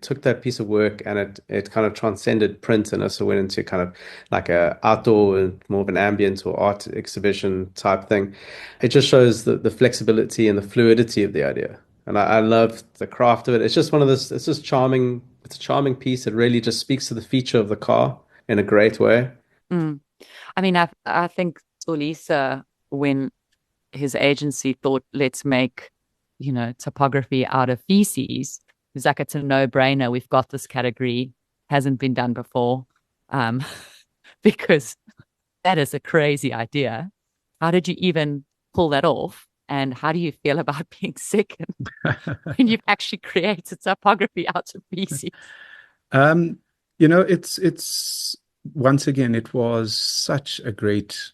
took that piece of work and it kind of transcended print and also went into kind of like a outdoor and more of an ambient or art exhibition type thing. It just shows the flexibility and the fluidity of the idea. And I love the craft of it. It's just it's just charming. It's a charming piece. It really just speaks to the feature of the car in a great way. Mm. I mean, I think Xolisa, when his agency thought, let's make, topography out of feces, it's like, it's a no-brainer. We've got this category, hasn't been done before, because that is a crazy idea. How did you even pull that off? And how do you feel about being second when you've actually created topography out of feces? It's once again, it was such a great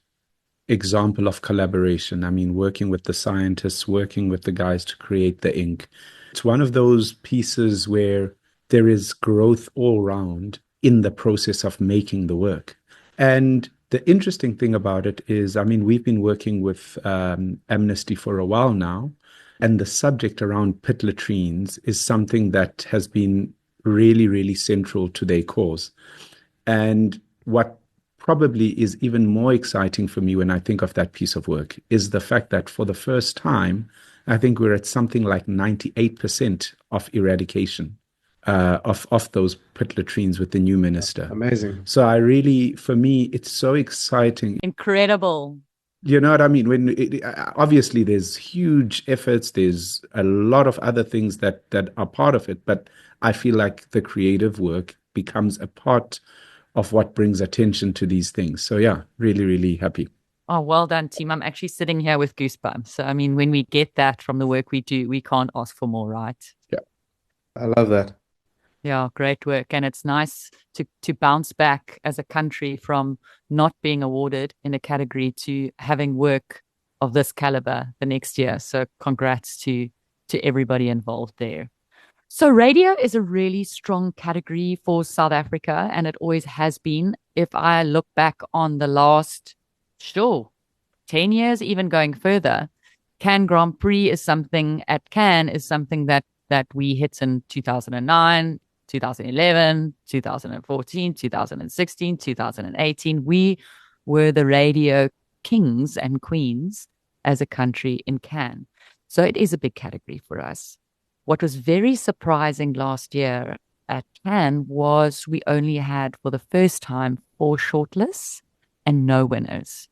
example of collaboration. I mean, working with the scientists, working with the guys to create the ink. It's one of those pieces where there is growth all round in the process of making the work. And the interesting thing about it is, I mean, we've been working with Amnesty for a while now, and the subject around pit latrines is something that has been really, really central to their cause. And what probably is even more exciting for me when I think of that piece of work is the fact that for the first time, I think we're at something like 98% of eradication of those pit latrines with the new minister. Amazing. So I really, for me, it's so exciting. Incredible. You know what I mean? Obviously there's huge efforts, there's a lot of other things that are part of it, but I feel like the creative work becomes a part of what brings attention to these things. So yeah, really, really happy. Oh, well done, team. I'm actually sitting here with goosebumps. So, I mean, when we get that from the work we do, we can't ask for more, right? Yeah. I love that. Yeah, great work. And it's nice to bounce back as a country from not being awarded in a category to having work of this caliber the next year. So congrats to everybody involved there. So radio is a really strong category for South Africa, and it always has been. If I look back on the last, 10 years, even going further, Cannes Grand Prix is something that we hit in 2009, 2011, 2014, 2016, 2018. We were the radio kings and queens as a country in Cannes. So it is a big category for us. What was very surprising last year at Cannes was we only had, for the first time, 4 shortlists and no winners.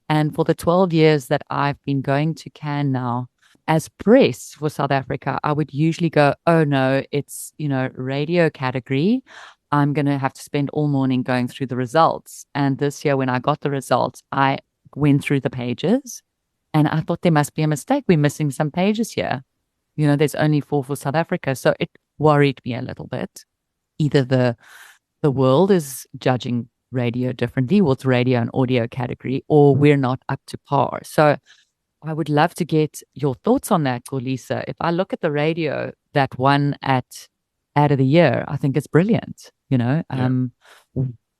And for the 12 years that I've been going to Cannes now, as press for South Africa, I would usually go, oh no, it's, radio category. I'm going to have to spend all morning going through the results. And this year when I got the results, I went through the pages and I thought there must be a mistake. We're missing some pages here. There's only 4 for South Africa. So it worried me a little bit. Either the world is judging radio differently, what's radio and audio category, or we're not up to par. So I would love to get your thoughts on that, Xolisa. If I look at the radio that won at Ad of the Year, I think it's brilliant.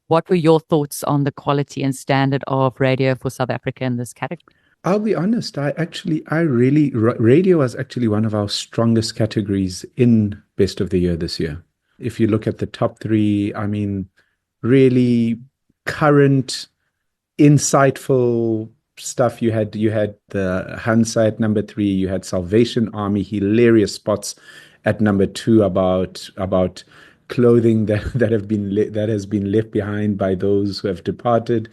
What were your thoughts on the quality and standard of radio for South Africa in this category? I'll be honest. Radio was actually one of our strongest categories in Best of the Year this year. If you look at the top 3, I mean, really current, insightful stuff. You had the Hansa at number 3. You had Salvation Army, hilarious spots at number 2 about clothing that has been left behind by those who have departed,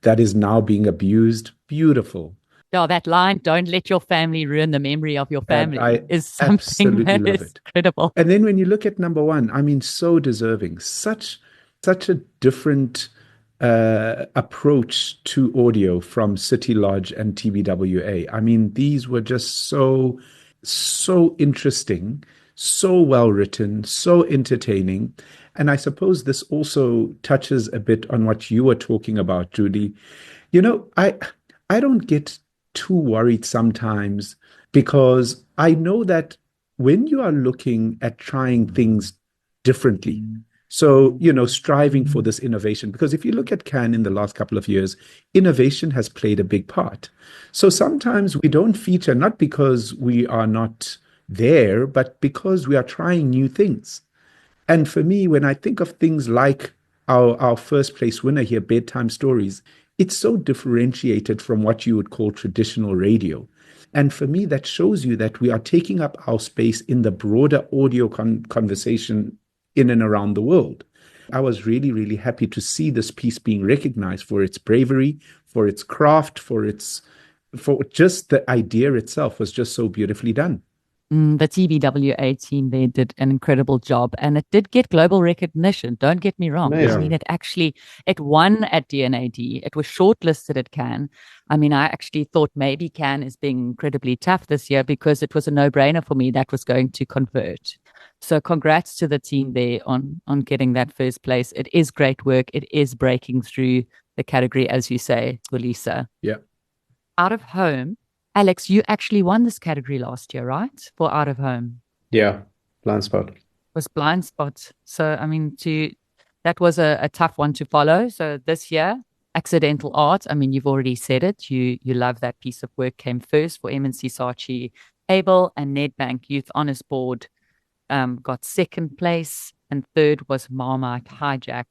that is now being abused. Beautiful. Oh, that line, don't let your family ruin the memory of your family, is something that is incredible. And then when you look at number 1, I mean, so deserving. Such a different approach to audio from City Lodge and TBWA. I mean, these were just so interesting, so well written, so entertaining. And I suppose this also touches a bit on what you were talking about, Julie. I don't get too worried sometimes, because I know that when you are looking at trying things differently, so, striving for this innovation, because if you look at Cannes in the last couple of years, innovation has played a big part. So sometimes we don't feature, not because we are not there, but because we are trying new things. And for me, when I think of things like our first place winner here, Bedtime Stories, it's so differentiated from what you would call traditional radio. And for me, that shows you that we are taking up our space in the broader audio conversation in and around the world. I was really, really happy to see this piece being recognized for its bravery, for its craft, for just the idea itself was just so beautifully done. The TBWA team there did an incredible job, and it did get global recognition. Don't get me wrong. Amazing. I mean, it won at DNAD. It was shortlisted at Cannes. I mean, I actually thought maybe Cannes is being incredibly tough this year, because it was a no-brainer for me that was going to convert. So congrats to the team there on getting that first place. It is great work. It is breaking through the category, as you say, Xolisa. Yeah. Out of home, Alex, you actually won this category last year, right? For out of home. Yeah, blind spot. was Blind Spot. So, I mean, that was a tough one to follow. So this year, Accidental Art. I mean, you've already said it. You love that piece of work came first for M&C Saatchi Abel, and Nedbank Youth Honors Board got second place, and third was Marmite Hijack,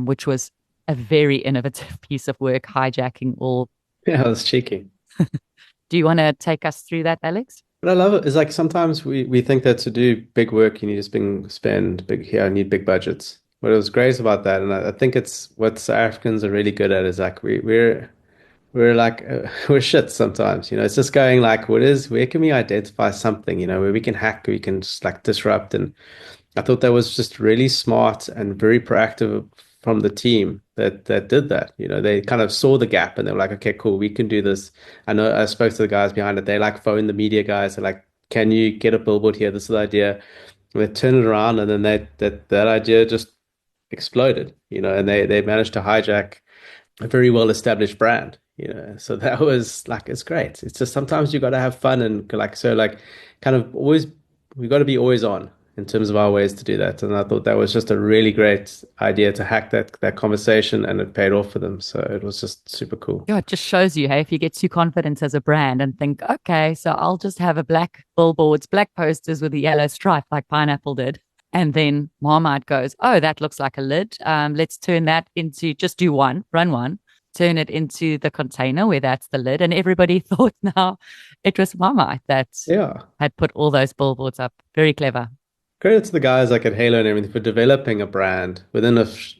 which was a very innovative piece of work, hijacking all. Yeah, it was cheeky. Do you want to take us through that, Alex? What I love it is like sometimes we think that to do big work, you need to spend big here, you need big budgets. What was great about that, and I think it's what South Africans are really good at, is like we're like we're shit sometimes, you know. It's just going like, where can we identify something, you know, where we can hack, we can just like disrupt. And I thought that was just really smart and very proactive from the team that did that. You know, they kind of saw the gap and they were like, okay, cool, we can do this. I know I spoke to the guys behind it. They like phoned the media guys. They're like, can you get a billboard here? This is the idea. And they turned it around, and then that idea just exploded, you know, and they managed to hijack a very well established brand, you know. So that was like, it's great. It's just sometimes you got to have fun, and like, so like kind of always, we got to be always on in terms of our ways to do that. And I thought that was just a really great idea to hack that conversation, and it paid off for them. So it was just super cool. Yeah, it just shows you, hey, if you get too confident as a brand and think, okay, so I'll just have a black billboards, black posters with a yellow stripe like Pineapple did. And then Marmite goes, oh, that looks like a lid. Let's turn that into, just do one, run one, turn it into the container where that's the lid. And everybody thought now it was Marmite that had put all those billboards up. Very clever. Credit to the guys like at Halo and everything for developing a brand within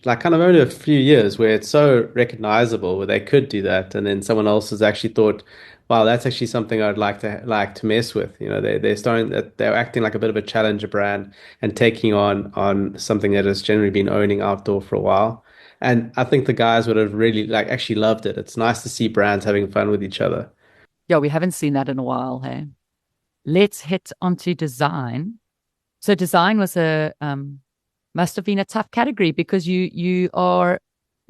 like kind of only a few years, where it's so recognizable, where they could do that, and then someone else has actually thought, wow, that's actually something I'd like to mess with. You know, they're acting like a bit of a challenger brand and taking on something that has generally been owning outdoor for a while. And I think the guys would have really like actually loved it. It's nice to see brands having fun with each other. Yeah, we haven't seen that in a while. Hey, let's hit onto design. So design was must have been a tough category, because you are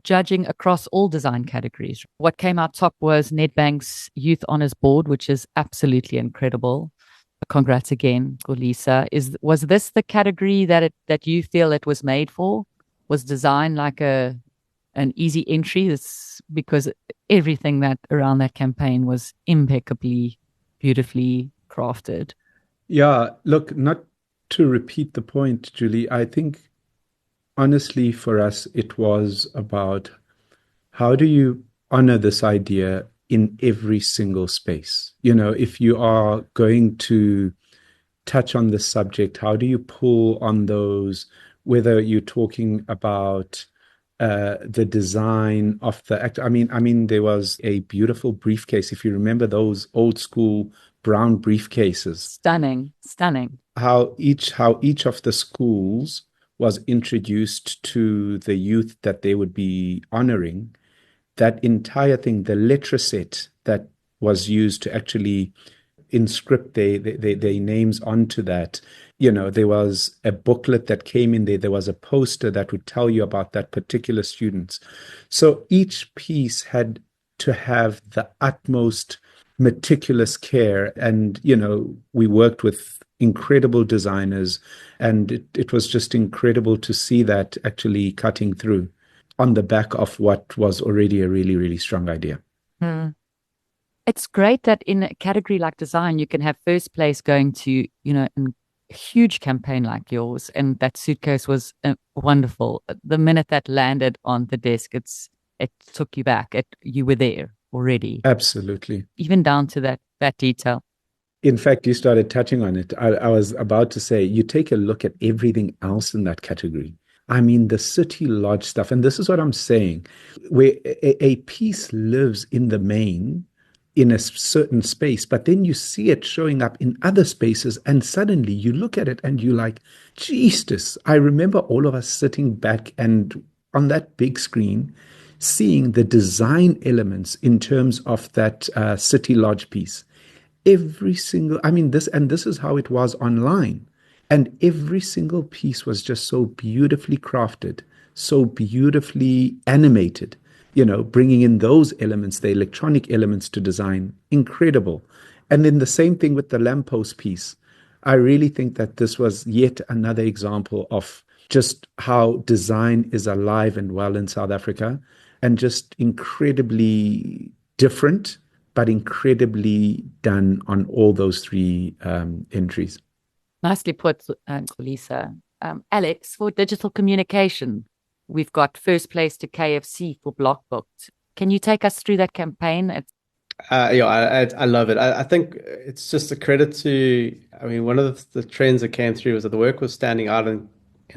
judging across all design categories. What came out top was Nedbank's Youth Honors Board, which is absolutely incredible. Congrats again, Xolisa. Was this the category that you feel it was made for? Was design like an easy entry? This because everything that around that campaign was impeccably, beautifully crafted. Yeah, look, not to repeat the point, Julie, I think honestly for us, it was about how do you honor this idea in every single space? You know, if you are going to touch on the subject, how do you pull on those, whether you're talking about the design of the act. I mean, there was a beautiful briefcase. If you remember those old school brown briefcases. Stunning. How each of the schools was introduced to the youth that they would be honoring. That entire thing, the letter set that was used to actually inscript their names onto that. You know, there was a booklet that came in there. There was a poster that would tell you about that particular student. So each piece had to have the utmost meticulous care. And, you know, we worked with incredible designers, and it was just incredible to see that actually cutting through on the back of what was already a really, really strong idea. It's great that in a category like design, you can have first place going to, you know, a huge campaign like yours. And that suitcase was wonderful. The minute that landed on the desk, it took you back. You were there already. Absolutely. Even down to that detail. In fact, you started touching on it. I was about to say, you take a look at everything else in that category. I mean, the City Lodge stuff, and this is what I'm saying, where a piece lives in the main in a certain space, but then you see it showing up in other spaces, and suddenly you look at it and you're like, Jesus. I remember all of us sitting back and on that big screen, seeing the design elements in terms of that City Lodge piece. Every single, I mean, this is how it was online. And every single piece was just so beautifully crafted, so beautifully animated, you know, bringing in those elements, the electronic elements to design. Incredible. And then the same thing with the lamppost piece. I really think that this was yet another example of just how design is alive and well in South Africa, and just incredibly different, but incredibly done on all those three entries. Nicely put, Xolisa. Alex, for digital communication, we've got first place to KFC for Block Booked. Can you take us through that campaign? Yeah, I love it. I think it's just a credit to, I mean, one of the trends that came through was that the work was standing out in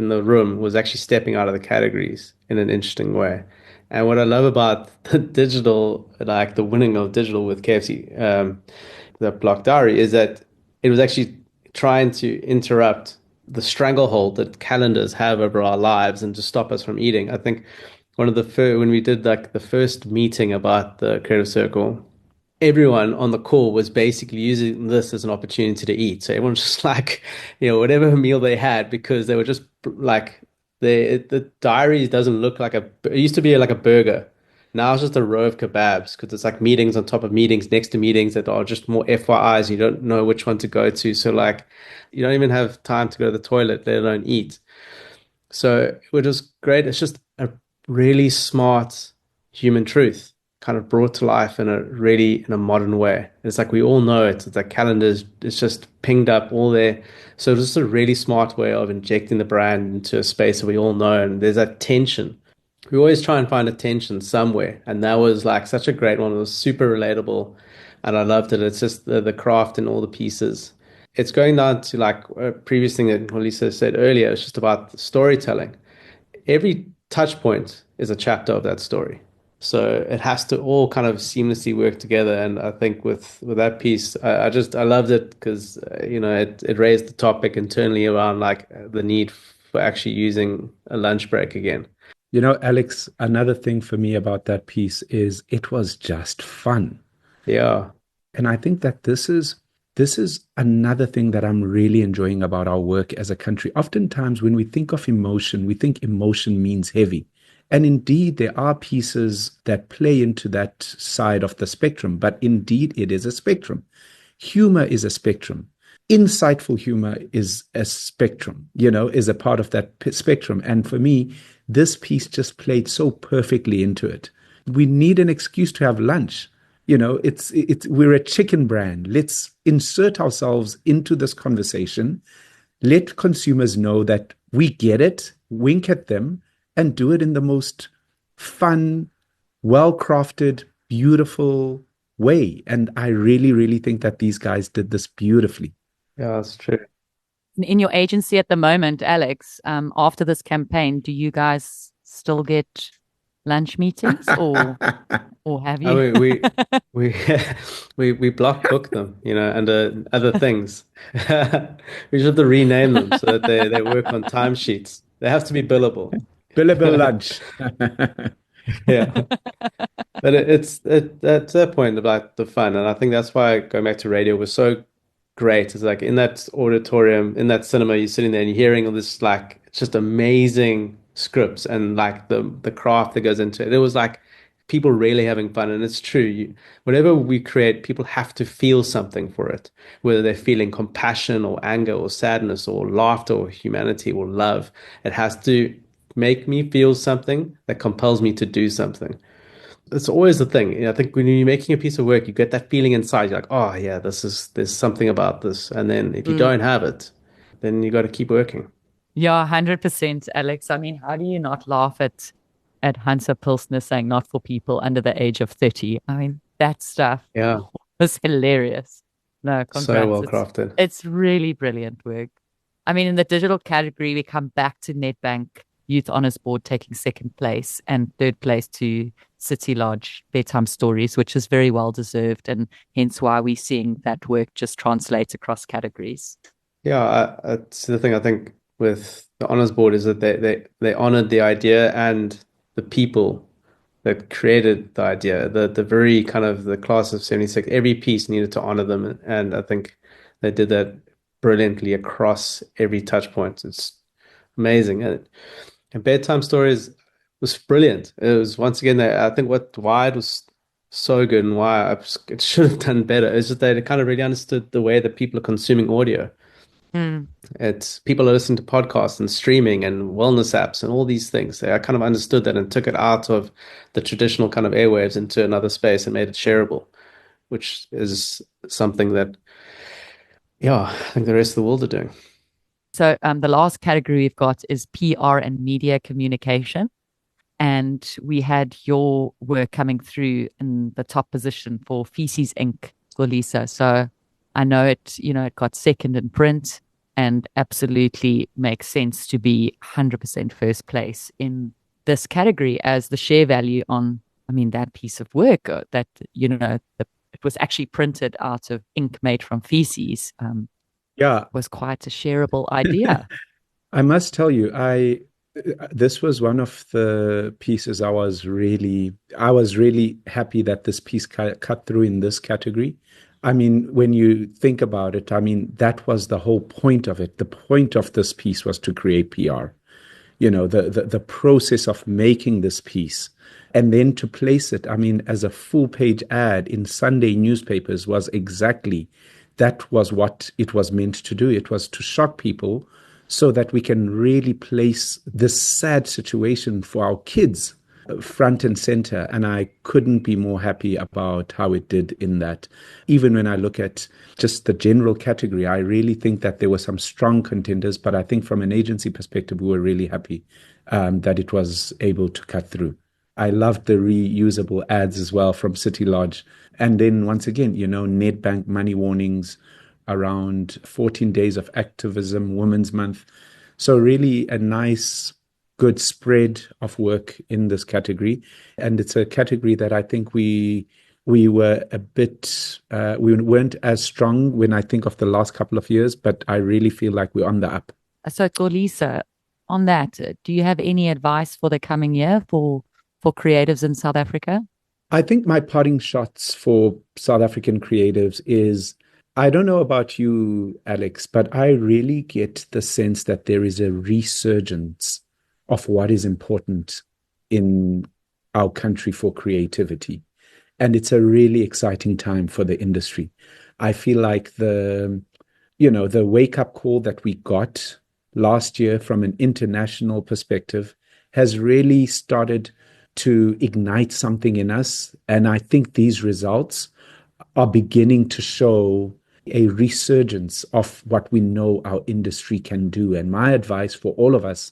the room was actually stepping out of the categories in an interesting way. And what I love about the digital, like the winning of digital with KFC, the Block Diary, is that it was actually trying to interrupt the stranglehold that calendars have over our lives and to stop us from eating. I think one of the first, when we did like the first meeting about the Creative Circle, everyone on the call was basically using this as an opportunity to eat. So everyone's just like, whatever meal they had, because they were just like, the diary doesn't look like it used to be like a burger. Now it's just a row of kebabs because it's like meetings on top of meetings next to meetings that are just more FYIs. You don't know which one to go to. So like, you don't even have time to go to the toilet, let alone eat. So which is great. It's just a really smart human truth kind of brought to life in a modern way. It's like we all know it. It's like calendars, it's just pinged up all there. So it's just a really smart way of injecting the brand into a space that we all know. And there's that tension. We always try and find a tension somewhere. And that was like such a great one. It was super relatable. And I loved it. It's just the craft and all the pieces. It's going down to like a previous thing that Xolisa said earlier. It's just about the storytelling. Every touch point is a chapter of that story. So it has to all kind of seamlessly work together. And I think with that piece, I loved it because, it raised the topic internally around like the need for actually using a lunch break again. Alex, another thing for me about that piece is it was just fun. Yeah. And I think that this is another thing that I'm really enjoying about our work as a country. Oftentimes when we think of emotion, we think emotion means heavy. And indeed, there are pieces that play into that side of the spectrum, but indeed, it is a spectrum. Humor is a spectrum. Insightful humor is a spectrum, is a part of that spectrum. And for me, this piece just played so perfectly into it. We need an excuse to have lunch. We're a chicken brand. Let's insert ourselves into this conversation. Let consumers know that we get it, wink at them, and do it in the most fun, well-crafted, beautiful way. And I really, really think that these guys did this beautifully. Yeah, that's true. In your agency at the moment, Alex, after this campaign, do you guys still get lunch meetings or have you? I mean, we block book them, under other things. We just have to rename them so that they work on timesheets. They have to be billable. Billable lunch. Yeah. But it's that's the point about the fun. And I think that's why going back to radio was so great. It's like in that auditorium, in that cinema, you're sitting there and you're hearing all this like just amazing scripts and like the craft that goes into it. It was like people really having fun. And it's true. Whatever we create, people have to feel something for it, whether they're feeling compassion or anger or sadness or laughter or humanity or love. It has to make me feel something that compels me to do something. It's always the thing. I think when you're making a piece of work, you get that feeling inside. You're like, oh yeah, there's something about this. And then if you don't have it, then you got to keep working. Yeah, 100%, Alex. I mean, how do you not laugh at Hansa Pilsner saying not for people under the age of 30? I mean, that stuff was hilarious. No, congrats. So well crafted. It's really brilliant work. I mean, in the digital category, we come back to Nedbank Youth Honours Board taking second place and third place to City Lodge Bedtime Stories, which is very well deserved, and hence why we're seeing that work just translate across categories. Yeah, it's the thing I think with the Honours Board is that they honoured the idea and the people that created the idea. The very kind of the class of 76, every piece needed to honour them, and I think they did that brilliantly across every touch point. It's amazing. And Bedtime Stories was brilliant. It was once again, I think why it was so good and why it should have done better is that they kind of really understood the way that people are consuming audio. Mm. It's people are listening to podcasts and streaming and wellness apps and all these things. They I kind of understood that and took it out of the traditional kind of airwaves into another space and made it shareable, which is something that, yeah, I think the rest of the world are doing. So the last category we've got is PR and media communication. And we had your work coming through in the top position for Feces Inc. Xolisa. So I know it got second in print and absolutely makes sense to be 100% first place in this category as the share value on, I mean, that piece of work it was actually printed out of ink made from feces. Yeah, Was quite a shareable idea. I must tell you, I this was one of the pieces I was really happy that this piece cut through in this category. I mean, when you think about it, I mean, that was the whole point of it. The point of this piece was to create PR. The process of making this piece and then to place it, I mean, as a full page ad in Sunday newspapers was exactly that was what it was meant to do. It was to shock people so that we can really place this sad situation for our kids front and center. And I couldn't be more happy about how it did in that. Even when I look at just the general category, I really think that there were some strong contenders, but I think from an agency perspective, we were really happy that it was able to cut through. I loved the reusable ads as well from City Lodge. And then once again, Nedbank money warnings around 14 days of activism, Women's Month. So really a nice, good spread of work in this category. And it's a category that I think we were a bit, we weren't as strong when I think of the last couple of years, but I really feel like we're on the up. So, Xolisa, on that, do you have any advice for the coming year for creatives in South Africa? I think my parting shots for South African creatives is, I don't know about you, Alex, but I really get the sense that there is a resurgence of what is important in our country for creativity. And it's a really exciting time for the industry. I feel like the wake-up call that we got last year from an international perspective has really started to ignite something in us. And I think these results are beginning to show a resurgence of what we know our industry can do. And my advice for all of us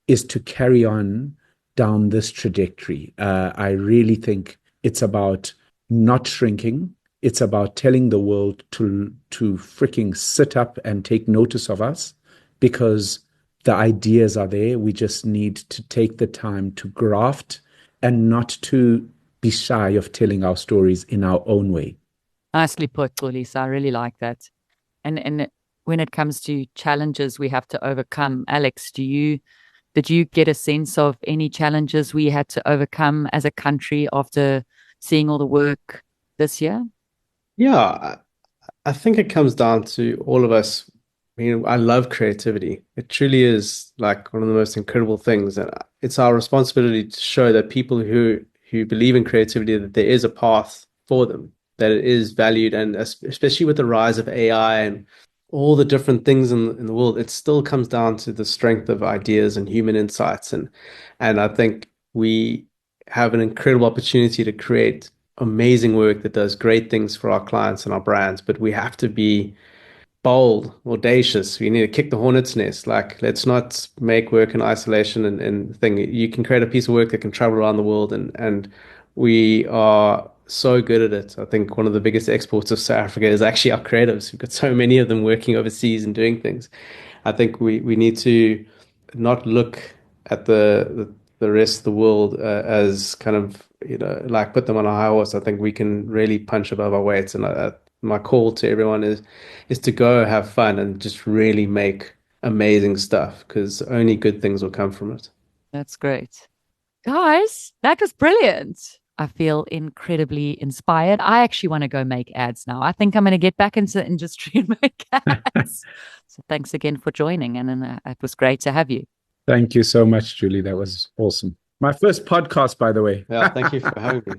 is to carry on down this trajectory. I really think it's about not shrinking. It's about telling the world to freaking sit up and take notice of us, because the ideas are there. We just need to take the time to graft and not to be shy of telling our stories in our own way. Nicely put, Xolisa. I really like that. And when it comes to challenges we have to overcome, Alex, did you get a sense of any challenges we had to overcome as a country after seeing all the work this year? Yeah, I think it comes down to all of us. I mean, I love creativity. It truly is like one of the most incredible things. And it's our responsibility to show that people who believe in creativity, that there is a path for them, that it is valued. And especially with the rise of AI and all the different things in the world, it still comes down to the strength of ideas and human insights. And I think we have an incredible opportunity to create amazing work that does great things for our clients and our brands, but we have to be bold, audacious. We need to kick the hornet's nest. Like, let's not make work in isolation and thing. You can create a piece of work that can travel around the world, and we are so good at it. I think one of the biggest exports of South Africa is actually our creatives. We've got so many of them working overseas and doing things. I think we need to not look at the rest of the world as kind of, like put them on a high horse. I think we can really punch above our weights. And my call to everyone is to go have fun and just really make amazing stuff, because only good things will come from it. That's great. Guys, that was brilliant. I feel incredibly inspired. I actually want to go make ads now. I think I'm going to get back into the industry and make ads. So thanks again for joining. And it was great to have you. Thank you so much, Julie. That was awesome. My first podcast, by the way. Yeah, thank you for having me.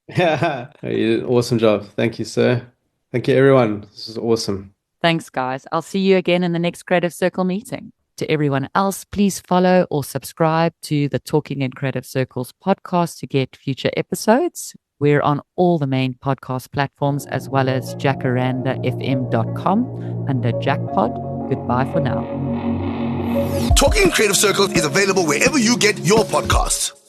Yeah, you did an awesome job. Thank you, sir. Thank you, everyone. This is awesome. Thanks, guys. I'll see you again in the next Creative Circle meeting. To everyone else, please follow or subscribe to the Talking in Creative Circles podcast to get future episodes. We're on all the main podcast platforms as well as jacarandafm.com under Jackpod. Goodbye for now. Talking in Creative Circles is available wherever you get your podcasts.